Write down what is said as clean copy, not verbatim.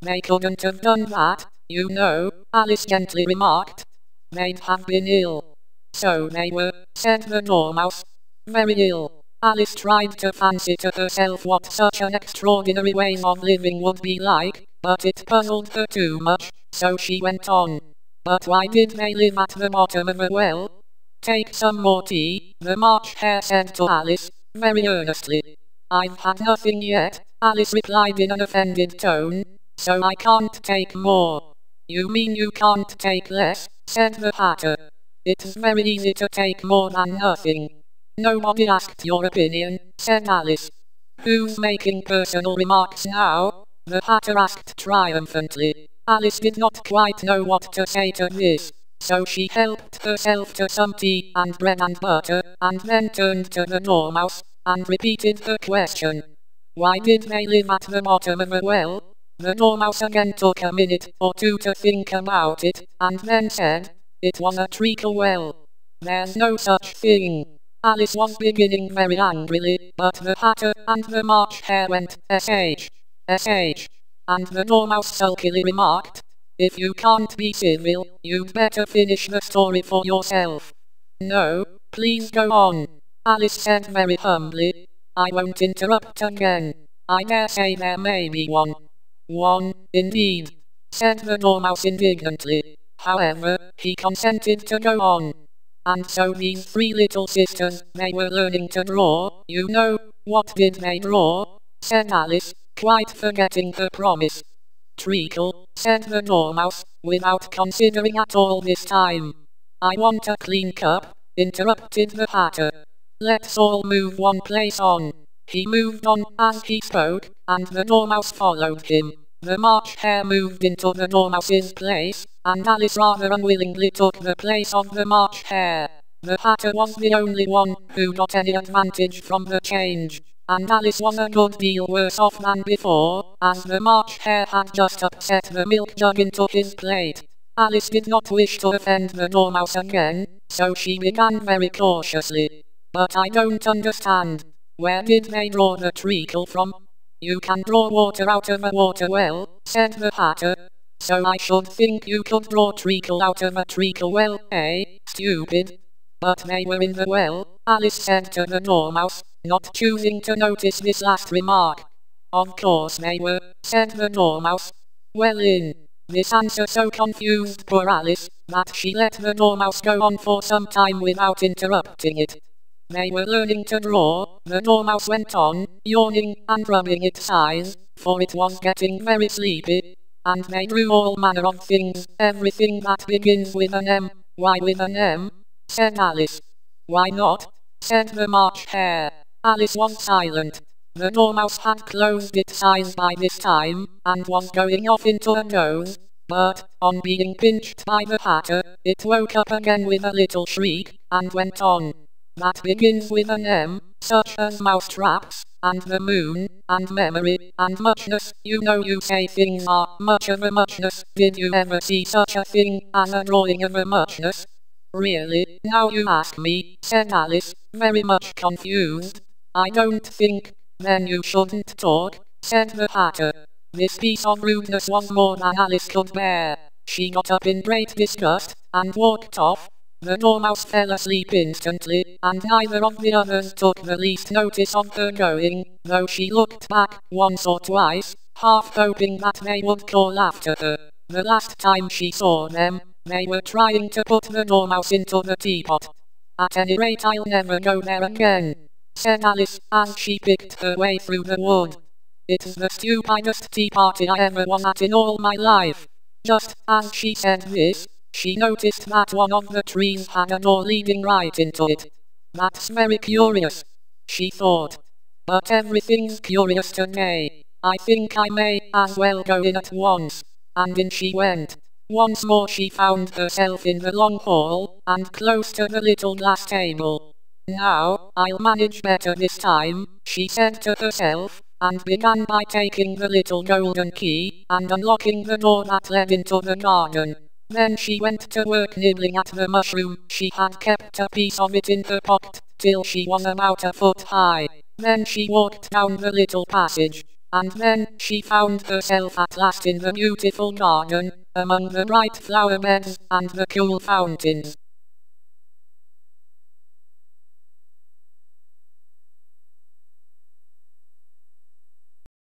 They couldn't have done that, you know, Alice gently remarked. They'd have been ill. So they were, said the Dormouse. Very ill. Alice tried to fancy to herself what such an extraordinary way of living would be like, but it puzzled her too much, so she went on. But why did they live at the bottom of a well? Take some more tea, the March Hare said to Alice, very earnestly. I've had nothing yet, Alice replied in an offended tone, so I can't take more. You mean you can't take less, said the Hatter. It's very easy to take more than nothing. Nobody asked your opinion, said Alice. Who's making personal remarks now? The Hatter asked triumphantly. Alice did not quite know what to say to this, so she helped herself to some tea and bread and butter, and then turned to the Dormouse, and repeated her question. Why did they live at the bottom of a well? The Dormouse again took a minute or two to think about it, and then said, it was a treacle well. There's no such thing. Alice was beginning very angrily, but the Hatter and the March Hare went, sh, and the Dormouse sulkily remarked, if you can't be civil, you'd better finish the story for yourself. No, please go on, Alice said very humbly. I won't interrupt again. I dare say there may be one. One, indeed, said the Dormouse indignantly. However, he consented to go on. And so these three little sisters, they were learning to draw, you know. What did they draw? Said Alice, quite forgetting her promise. Treacle, said the Dormouse, without considering at all this time. I want a clean cup, interrupted the Hatter. Let's all move one place on. He moved on as he spoke, and the Dormouse followed him. The March Hare moved into the Dormouse's place, and Alice rather unwillingly took the place of the March Hare. The Hatter was the only one who got any advantage from the change, and Alice was a good deal worse off than before, as the March Hare had just upset the milk jug into his plate. Alice did not wish to offend the Dormouse again, so she began very cautiously. But I don't understand. Where did they draw the treacle from? You can draw water out of a water well, said the Hatter. So I should think you could draw treacle out of a treacle well, eh, stupid? But they were in the well, Alice said to the Dormouse, not choosing to notice this last remark. Of course they were, said the Dormouse. Well in. This answer so confused poor Alice, that she let the Dormouse go on for some time without interrupting it. They were learning to draw, the Dormouse went on, yawning and rubbing its eyes, for it was getting very sleepy. And they drew all manner of things, everything that begins with an M. Why with an M? Said Alice. Why not? Said the March Hare. Alice was silent. The Dormouse had closed its eyes by this time, and was going off into a doze, but, on being pinched by the Hatter, it woke up again with a little shriek, and went on. That begins with an M, such as mousetraps, and the moon, and memory, and muchness. You know you say things are much of a muchness. Did you ever see such a thing as a drawing of a muchness? Really, now you ask me, said Alice, very much confused. I don't think. Then you shouldn't talk, said the Hatter. This piece of rudeness was more than Alice could bear. She got up in great disgust, and walked off. The Dormouse fell asleep instantly, and neither of the others took the least notice of her going, though she looked back once or twice, half hoping that they would call after her. The last time she saw them, they were trying to put the Dormouse into the teapot. At any rate I'll never go there again, said Alice, as she picked her way through the wood. It's the stupidest tea party I ever was at in all my life. Just as she said this, she noticed that one of the trees had a door leading right into it. That's very curious, she thought. But everything's curious today. I think I may as well go in at once. And in she went. Once more she found herself in the long hall, and close to the little glass table. Now, I'll manage better this time, she said to herself, and began by taking the little golden key, and unlocking the door that led into the garden. Then she went to work nibbling at the mushroom. She had kept a piece of it in her pocket, till she was about a foot high. Then she walked down the little passage. And then she found herself at last in the beautiful garden, among the bright flower beds and the cool fountains.